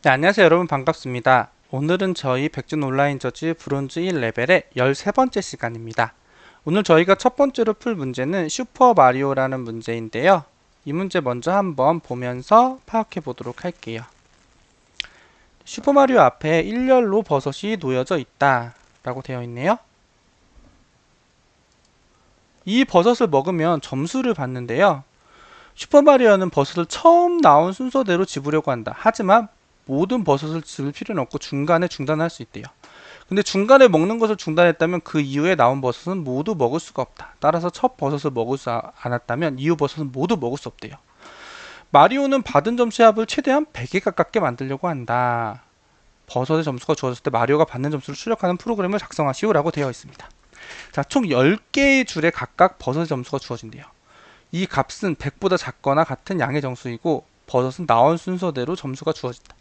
네, 안녕하세요 여러분 반갑습니다. 오늘은 저희 백준 온라인 저지 브론즈 1레벨의 13번째 시간입니다. 오늘 저희가 첫 번째로 풀 문제는 슈퍼 마리오라는 문제인데요. 이 문제 먼저 한번 보면서 파악해 보도록 할게요. 슈퍼 마리오 앞에 일렬로 버섯이 놓여져 있다 라고 되어 있네요. 이 버섯을 먹으면 점수를 받는데요. 슈퍼 마리오는 버섯을 처음 나온 순서대로 집으려고 한다. 하지만 모든 버섯을 집을 필요는 없고 중간에 중단할 수 있대요. 근데 중간에 먹는 것을 중단했다면 그 이후에 나온 버섯은 모두 먹을 수가 없다. 따라서 첫 버섯을 먹을 수 않았다면 이후 버섯은 모두 먹을 수 없대요. 마리오는 받은 점수의 합을 최대한 100에 가깝게 만들려고 한다. 버섯의 점수가 주어졌을 때 마리오가 받는 점수를 출력하는 프로그램을 작성하시오 라고 되어 있습니다. 자, 총 10개의 줄에 각각 버섯의 점수가 주어진대요. 이 값은 100보다 작거나 같은 양의 정수이고 버섯은 나온 순서대로 점수가 주어진다.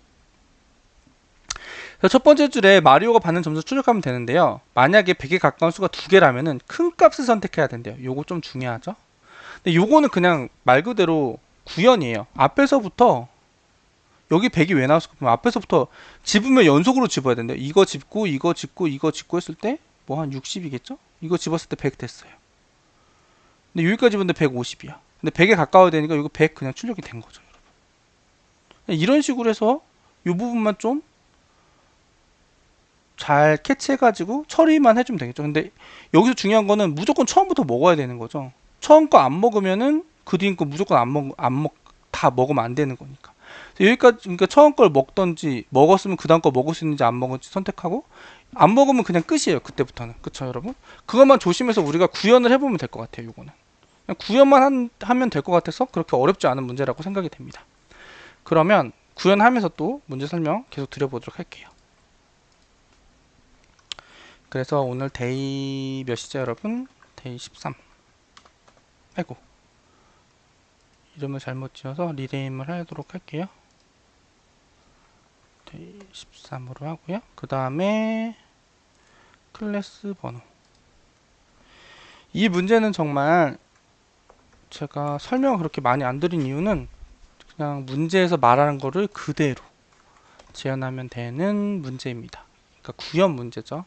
첫 번째 줄에 마리오가 받는 점수 출력하면 되는데요. 만약에 100에 가까운 수가 2개라면 큰 값을 선택해야 된대요. 요거 좀 중요하죠. 근데 요거는 그냥 말 그대로 구현이에요. 앞에서부터 여기 100이 왜 나왔을까? 그럼 앞에서부터 집으면 연속으로 집어야 된대요. 이거 집고 이거 집고 이거 집고 했을 때 뭐 한 60이겠죠? 이거 집었을 때 100 됐어요. 근데 여기까지 집었는데 150이야. 근데 100에 가까워야 되니까 이거 100 그냥 출력이 된 거죠. 여러분. 이런 식으로 해서 이 부분만 좀 잘 캐치해가지고 처리만 해주면 되겠죠. 근데 여기서 중요한 거는 무조건 처음부터 먹어야 되는 거죠. 처음 거 안 먹으면은 그 뒤인 거 무조건 다 먹으면 안 되는 거니까. 여기까지, 그러니까 처음 걸 먹던지, 먹었으면 그 다음 거 먹을 수 있는지 안 먹을지 선택하고, 안 먹으면 그냥 끝이에요. 그때부터는. 그쵸, 여러분? 그것만 조심해서 우리가 구현을 해보면 될 것 같아요, 요거는. 그냥 구현만 하면 될 것 같아서 그렇게 어렵지 않은 문제라고 생각이 됩니다. 그러면 구현하면서 또 문제 설명 계속 드려보도록 할게요. 그래서 오늘 데이 몇이죠 여러분? 데이 13. 아이고, 이름을 잘못 지어서 리네임을 하도록 할게요. 데이 13으로 하고요. 그 다음에 클래스 번호. 이 문제는 정말 제가 설명을 그렇게 많이 안 드린 이유는 그냥 문제에서 말하는 거를 그대로 재현하면 되는 문제입니다. 그러니까 구현 문제죠.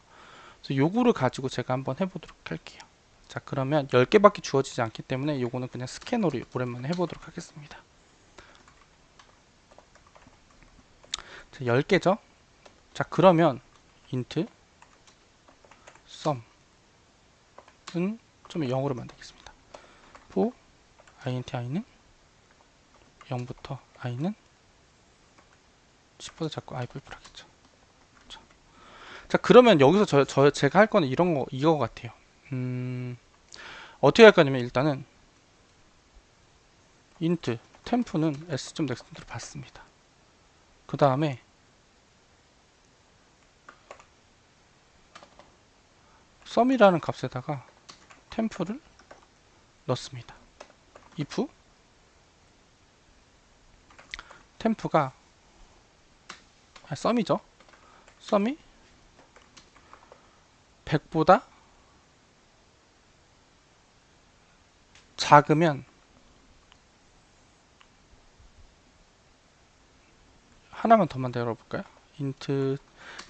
그래서 요거를 가지고 제가 한번 해보도록 할게요. 자, 그러면 10개밖에 주어지지 않기 때문에 요거는 그냥 스캐너로 오랜만에 해보도록 하겠습니다. 자, 10개죠. 자, 그러면 int sum은 좀 0으로 만들겠습니다. for int i는 0부터 i는 10보다 작고 i 불ful하겠죠. 자, 그러면 여기서 제가 할 거는 이거 같아요. 어떻게 할 거냐면 일단은 int temp는 s.next로 받습니다. 그 다음에 sum이라는 값에다가 temp를 넣습니다. if temp가 sum이죠. sum이 100보다 작으면 하나만 더 만들어 볼까요? int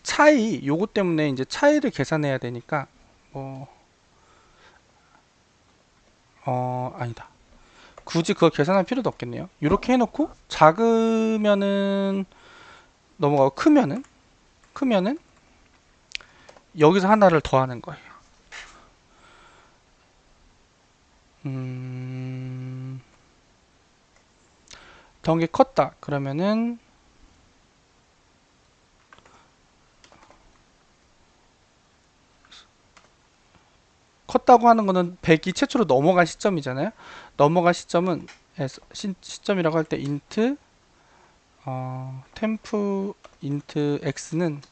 차이 요거 때문에 이제 차이를 계산해야 되니까 아니다. 굳이 그걸 계산할 필요도 없겠네요. 이렇게 해놓고 작으면은 넘어가고 크면은 여기서 하나를 더하는 거예요. 더한 게 컸다. 그러면은 컸다고 하는 거는 100이 최초로 넘어간 시점이잖아요. 넘어간 시점은 시점이라고 할 때 int temp int x는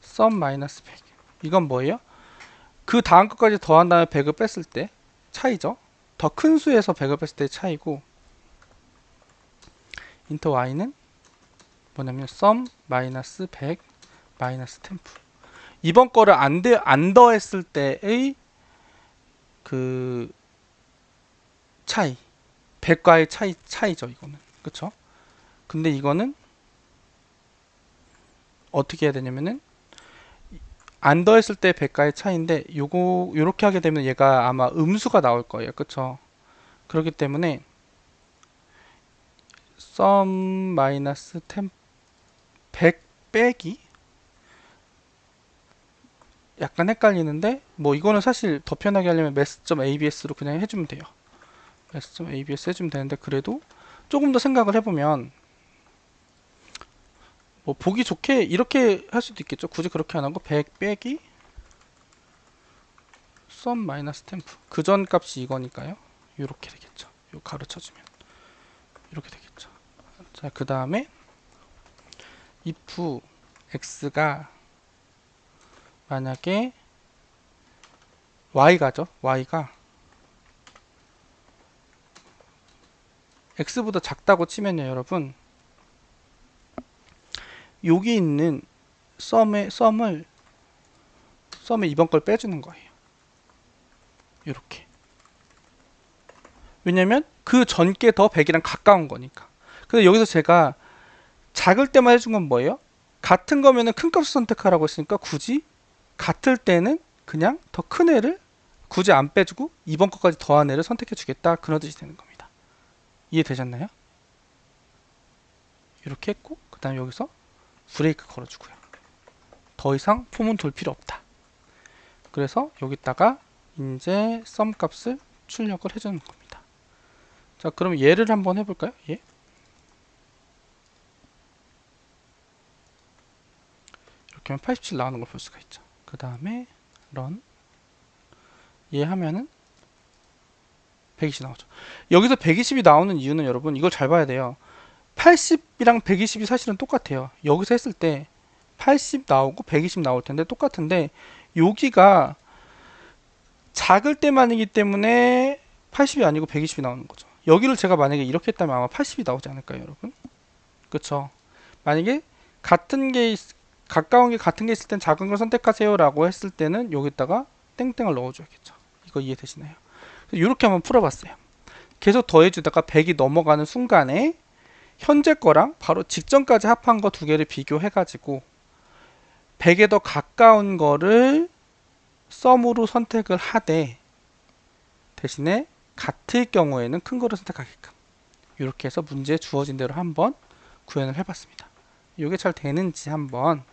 sum 마이너스 100. 이건 뭐예요? 그 다음 것까지 더한 다음에 100을 뺐을 때 차이죠. 더 큰 수에서 100을 뺐을 때 차이고 int y는 뭐냐면 sum 마이너스 100 마이너스 temp. 이번 거를 안 더했을 때의 그 차이 100과의 차이죠 이거는. 그쵸? 근데 이거는 어떻게 해야 되냐면은 안 더했을 때 100가의 차이인데 요렇게 하게 되면 얘가 아마 음수가 나올 거예요. 그쵸? 그렇기 때문에 sum 마이너스 10 100 빼기 약간 헷갈리는데 뭐 이거는 사실 더 편하게 하려면 math.abs로 그냥 해주면 돼요. math.abs 해주면 되는데 그래도 조금 더 생각을 해보면 뭐 보기 좋게 이렇게 할 수도 있겠죠. 굳이 그렇게 안 하고 100 빼기 sum 마이너스 템프 그 전 값이 이거니까요. 이렇게 되겠죠. 요 가로 쳐주면 이렇게 되겠죠. 자, 그 다음에 if x가 만약에 y가죠. y가 x보다 작다고 치면요, 여러분. 여기 있는 썸을 이번 걸 빼주는 거예요. 이렇게. 왜냐면 그 전께 더 100이랑 가까운 거니까. 근데 여기서 제가 작을 때만 해준 건 뭐예요? 같은 거면은 큰 값을 선택하라고 했으니까 굳이 같을 때는 그냥 더 큰 애를 굳이 안 빼주고 이번 거까지 더한 애를 선택해 주겠다. 그런 뜻이 되는 겁니다. 이해되셨나요? 이렇게 했고 그 다음에 여기서 브레이크 걸어주고요. 더 이상 폼은 돌 필요 없다. 그래서 여기다가 이제 썸 값을 출력을 해주는 겁니다. 자, 그럼 얘를 한번 해볼까요? 얘. 이렇게 하면 87 나오는 걸 볼 수가 있죠. 그 다음에 run 얘 하면은 120 나오죠. 여기서 120이 나오는 이유는 여러분 이걸 잘 봐야 돼요. 80이랑 120이 사실은 똑같아요. 여기서 했을 때 80 나오고 120 나올 텐데 똑같은데 여기가 작을 때만이기 때문에 80이 아니고 120이 나오는 거죠. 여기를 제가 만약에 이렇게 했다면 아마 80이 나오지 않을까요, 여러분? 그쵸? 만약에 같은 게 가까운 게 같은 게 있을 땐 작은 걸 선택하세요 라고 했을 때는 여기다가 땡땡을 넣어줘야겠죠. 이거 이해되시나요? 이렇게 한번 풀어봤어요. 계속 더해주다가 100이 넘어가는 순간에 현재 거랑 바로 직전까지 합한 거 두 개를 비교해가지고 100에 더 가까운 거를 썸으로 선택을 하되 대신에 같을 경우에는 큰 거를 선택하게끔 이렇게 해서 문제에 주어진 대로 한번 구현을 해봤습니다. 이게 잘 되는지 한번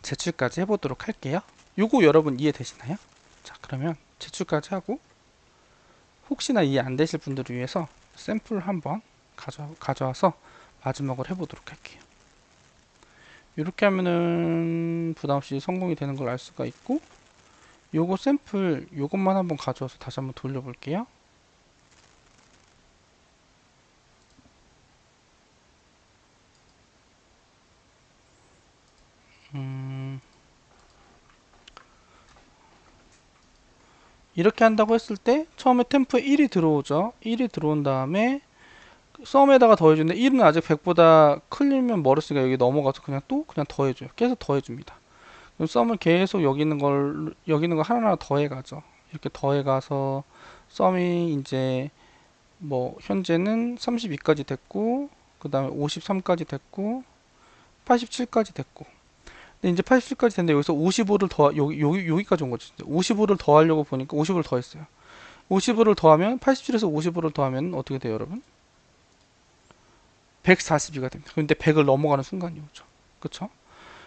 제출까지 해보도록 할게요. 요거 여러분 이해되시나요? 자, 그러면 제출까지 하고 혹시나 이해 안 되실 분들을 위해서 샘플 한번 가져와서 마지막으로 해보도록 할게요. 이렇게 하면은 부담없이 성공이 되는 걸 알 수가 있고 요거 샘플 요것만 한번 가져와서 다시 한번 돌려볼게요. 이렇게 한다고 했을 때 처음에 템프에 1이 들어오죠. 1이 들어온 다음에 썸에다가 더해주는데 1은 아직 100보다 크면 멀었으니까 여기 넘어가서 그냥 더해줘요. 계속 더해줍니다. 그럼 썸을 계속 여기 있는 거 하나하나 더해가죠. 이렇게 더해가서 썸이 이제 뭐 현재는 32까지 됐고 그 다음에 53까지 됐고 87까지 됐고 근데 이제 87까지 됐는데 여기서 55를 더 여기까지 온 거죠. 55를 더하려고 보니까 55를 더했어요. 55를 더하면 87에서 55를 더하면 어떻게 돼요, 여러분? 142가 됩니다. 근데 100을 넘어가는 순간이 오죠. 그쵸?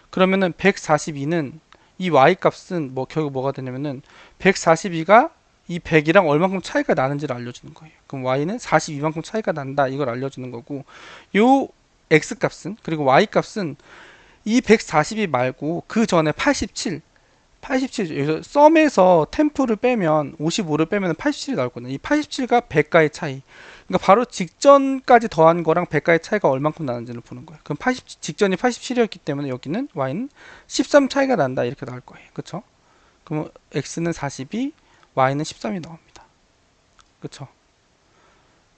그러면은 142는 이 y 값은 뭐 결국 뭐가 되냐면은 142가 이 100이랑 얼만큼 차이가 나는지를 알려주는 거예요. 그럼 y는 42만큼 차이가 난다 이걸 알려주는 거고 요 x 값은 그리고 y 값은 이 142 말고 그 전에 87 여기서 썸에서 템프를 빼면 55를 빼면 87이 나올거든요. 이 87과 100가의 차이. 그러니까 바로 직전까지 더한 거랑 100가의 차이가 얼만큼 나는지를 보는 거예요. 그럼 직전이 87이었기 때문에 여기는 y는 13 차이가 난다 이렇게 나올 거예요. 그쵸? 그럼 x는 42, y는 13이 나옵니다. 그쵸?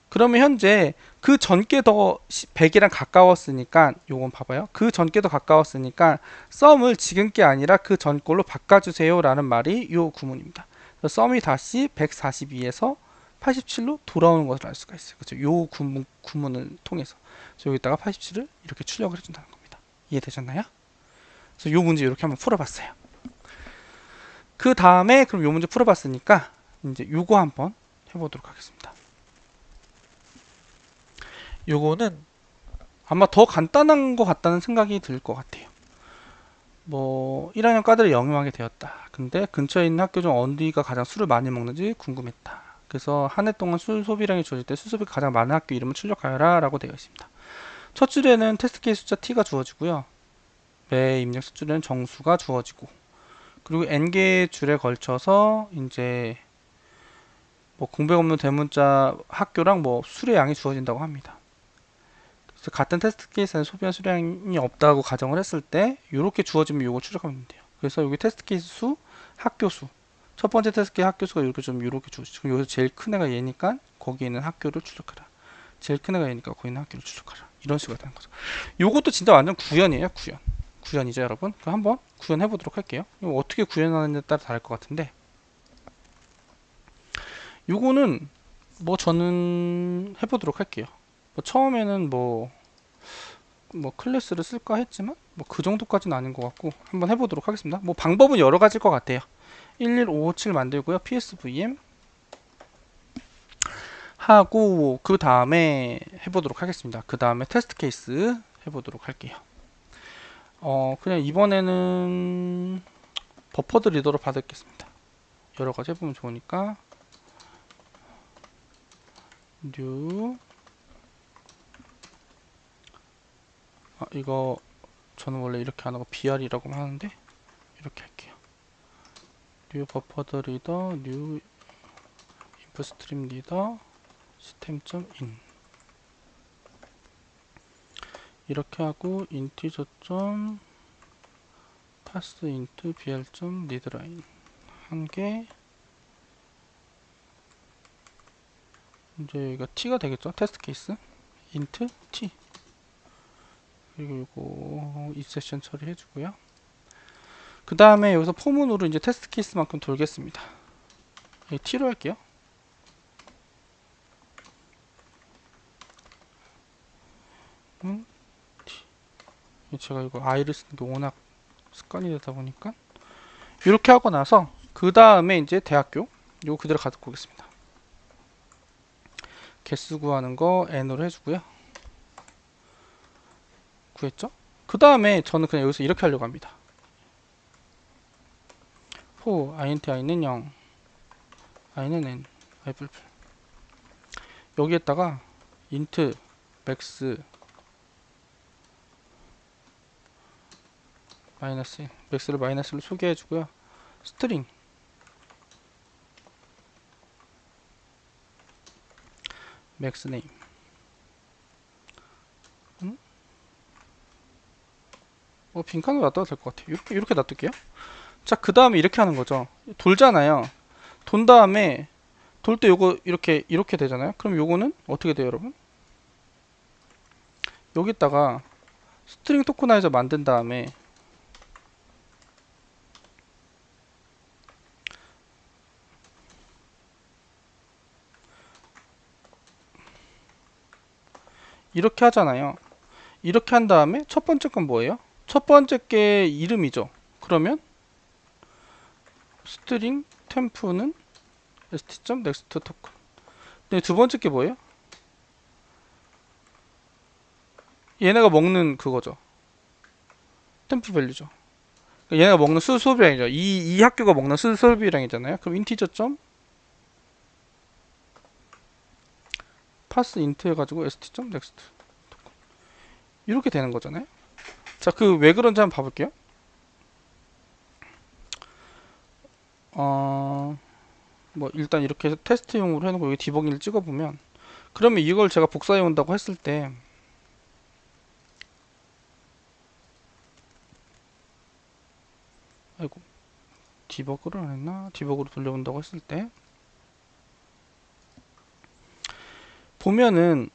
그러면 현재 그 전께 더 100이랑 가까웠으니까 요건 봐봐요. 그 전께 더 가까웠으니까 썸을 지금 게 아니라 그 전 걸로 바꿔주세요 라는 말이 요 구문입니다. 썸이 다시 142에서 87로 돌아오는 것을 알 수가 있어요. 그렇죠? 요 구문을 통해서 여기다가 87을 이렇게 출력을 해준다는 겁니다. 이해되셨나요? 그래서 요 문제 이렇게 한번 풀어봤어요. 그 다음에 그럼 요 문제 풀어봤으니까 이제 요거 한번 해보도록 하겠습니다. 요거는 아마 더 간단한 것 같다는 생각이 들 것 같아요. 뭐 1학년 과들을 영임하게 되었다. 근데 근처에 있는 학교 중 어디가 가장 술을 많이 먹는지 궁금했다. 그래서 한 해 동안 술 소비량이 주어질 때 술 소비가 가장 많은 학교 이름을 출력하여라 라고 되어 있습니다. 첫 줄에는 테스트 케이스 숫자 t가 주어지고요. 매 입력수 줄에는 정수가 주어지고, 그리고 n개의 줄에 걸쳐서 이제 뭐 공백 없는 대문자 학교랑 뭐 술의 양이 주어진다고 합니다. 그래서 같은 테스트 케이스에 소비한 수량이 없다고 가정을 했을 때 이렇게 주어지면 이걸 추적하면 돼요. 그래서 여기 테스트 케이스 수, 학교 수. 첫 번째 테스트 케이스 학교 수가 이렇게 주어지죠. 그럼 여기서 제일 큰 애가 얘니까 거기에 있는 학교를 추적하라. 제일 큰 애가 얘니까 거기 있는 학교를 추적하라. 이런 식으로 되는 거죠. 요것도 진짜 완전 구현이에요. 구현. 구현이죠, 여러분. 그럼 한번 구현해 보도록 할게요. 이거 어떻게 구현하느냐에 따라 다를 것 같은데, 요거는 뭐 저는 해보도록 할게요. 뭐 처음에는 뭐 클래스를 쓸까 했지만 뭐 그 정도까지는 아닌 것 같고 한번 해보도록 하겠습니다. 뭐 방법은 여러 가지일 것 같아요. 11557 만들고요. PSVM 하고 그 다음에 해보도록 하겠습니다. 그 다음에 테스트 케이스 해보도록 할게요. 그냥 이번에는 버퍼드 리더로 받겠습니다. 여러 가지 해보면 좋으니까 new 이거 저는 원래 이렇게 안 하고 br이라고 하는데 이렇게 할게요. new 버퍼드 리더 new input stream 리더 system.in 이렇게 하고 integer pass into bl.readline 한 개. 이제 여기가 t가 되겠죠. 테스트 케이스 int t, 그리고 이거 exception 처리해 주고요. 그 다음에 여기서 포문으로 이제 테스트 케이스만큼 돌겠습니다. t로 할게요. t. 제가 이거 i를 쓰는 게 워낙 습관이 되다 보니까 이렇게 하고 나서 그 다음에 이제 대학교 이거 그대로 가지고 오겠습니다. 개수 구하는 거 n으로 해주고요. 구했죠? 그 다음에 저는 그냥 여기서 이렇게 하려고 합니다. for int i는 0, i는 n, i 풀풀. 여기에다가 int max 마이너스 1, max를 마이너스로 소개해주고요. 스트링 max name 뭐 빈칸으로 놔둬도 될 것 같아요. 이렇게 놔둘게요. 자, 그 다음에 이렇게 하는 거죠. 돌잖아요. 돈 다음에 돌 때 요거 이렇게 되잖아요. 그럼 요거는 어떻게 돼요, 여러분? 여기다가 스트링 토커나이저 만든 다음에 이렇게 하잖아요. 이렇게 한 다음에 첫 번째 건 뭐예요? 첫 번째 게 이름이죠. 그러면 스트링 템프는 st.next 토큰. 근데 두 번째 게 뭐예요? 얘네가 먹는 그거죠. 템프 밸류죠. 그러니까 얘네가 먹는 수 소비량이죠. 이 학교가 먹는 수 소비량이잖아요. 그럼 인티저 점 pass int 해가지고 st.next 토큰. 이렇게 되는 거잖아요. 자, 그 왜 그런지 한번 봐볼게요. 뭐 일단 이렇게 해서 테스트용으로 해놓고 여기 디버깅을 찍어보면, 그러면 이걸 제가 복사해 온다고 했을 때 아이고 디버그를 안 했나? 디버그로 돌려본다고 했을 때 보면은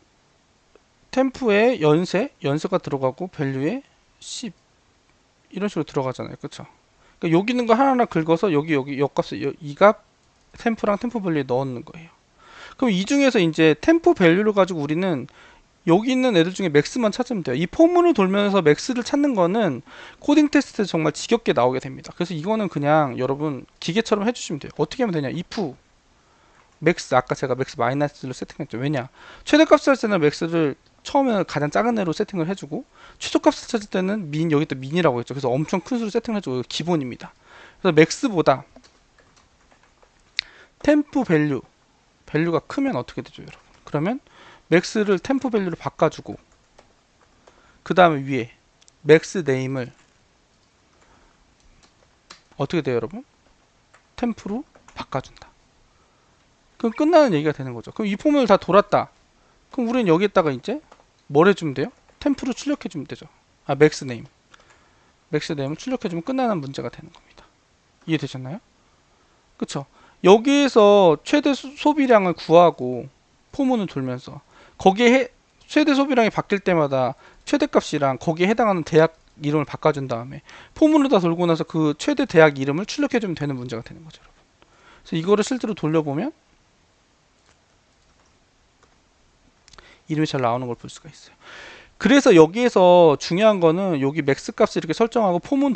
템프에 연세가 들어가고 밸류에 10 이런 식으로 들어가잖아요. 그쵸? 그러니까 여기 있는 거 하나하나 긁어서 여기 역값을 이 값 템프랑 템프 밸류에 넣는 거예요. 그럼 이 중에서 이제 템프 밸류를 가지고 우리는 여기 있는 애들 중에 맥스만 찾으면 돼요. 이 포문을 돌면서 맥스를 찾는 거는 코딩 테스트에 정말 지겹게 나오게 됩니다. 그래서 이거는 그냥 여러분 기계처럼 해주시면 돼요. 어떻게 하면 되냐? if 맥스, 아까 제가 맥스 마이너스로 세팅했죠. 왜냐? 최대값을 할 때는 맥스를 처음에는 가장 작은 애로 세팅을 해주고 최소값을 찾을 때는 민, 여기다 민이라고 했죠. 그래서 엄청 큰 수로 세팅을 해주고 이거 기본입니다. 그래서 맥스보다 템프 밸류가 크면 어떻게 되죠, 여러분? 그러면 맥스를 템프 밸류로 바꿔주고 그 다음에 위에 맥스 네임을 어떻게 돼요, 여러분? 템프로 바꿔준다. 그럼 끝나는 얘기가 되는 거죠. 그럼 이 포문을 다 돌았다. 그럼 우리는 여기에다가 이제 뭘 해주면 돼요? 템프로 출력해주면 되죠. 아, 맥스 네임을 출력해주면 끝나는 문제가 되는 겁니다. 이해되셨나요? 그쵸? 여기에서 최대 소비량을 구하고 포문을 돌면서 거기에 최대 소비량이 바뀔 때마다 최대값이랑 거기에 해당하는 대학 이름을 바꿔준 다음에 포문을 다 돌고 나서 그 최대 대학 이름을 출력해주면 되는 문제가 되는 거죠, 여러분. 그래서 이거를 실제로 돌려보면 이름이 잘 나오는 걸 볼 수가 있어요. 그래서 여기에서 중요한 거는 여기 맥스 값을 이렇게 설정하고 포문을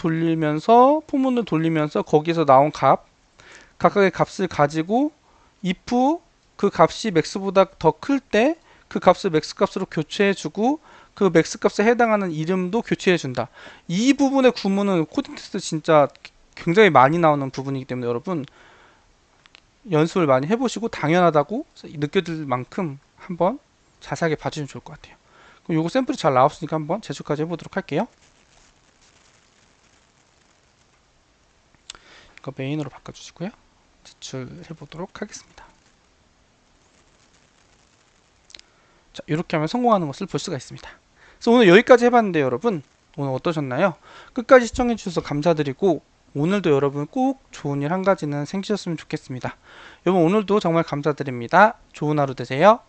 돌리면서 거기서 나온 값 각각의 값을 가지고 if 그 값이 맥스보다 더 클 때 그 값을 맥스 값으로 교체해주고 그 맥스 값에 해당하는 이름도 교체해준다. 이 부분의 구문은 코딩 테스트 진짜 굉장히 많이 나오는 부분이기 때문에 여러분 연습을 많이 해보시고 당연하다고 느껴질 만큼 한번 자세하게 봐주시면 좋을 것 같아요. 그럼 요거 샘플이 잘 나왔으니까 한번 제출까지 해보도록 할게요. 이거 메인으로 바꿔주시고요. 제출해 보도록 하겠습니다. 자, 이렇게 하면 성공하는 것을 볼 수가 있습니다. 그래서 오늘 여기까지 해봤는데 여러분 오늘 어떠셨나요? 끝까지 시청해 주셔서 감사드리고 오늘도 여러분 꼭 좋은 일 한 가지는 생기셨으면 좋겠습니다. 여러분 오늘도 정말 감사드립니다. 좋은 하루 되세요.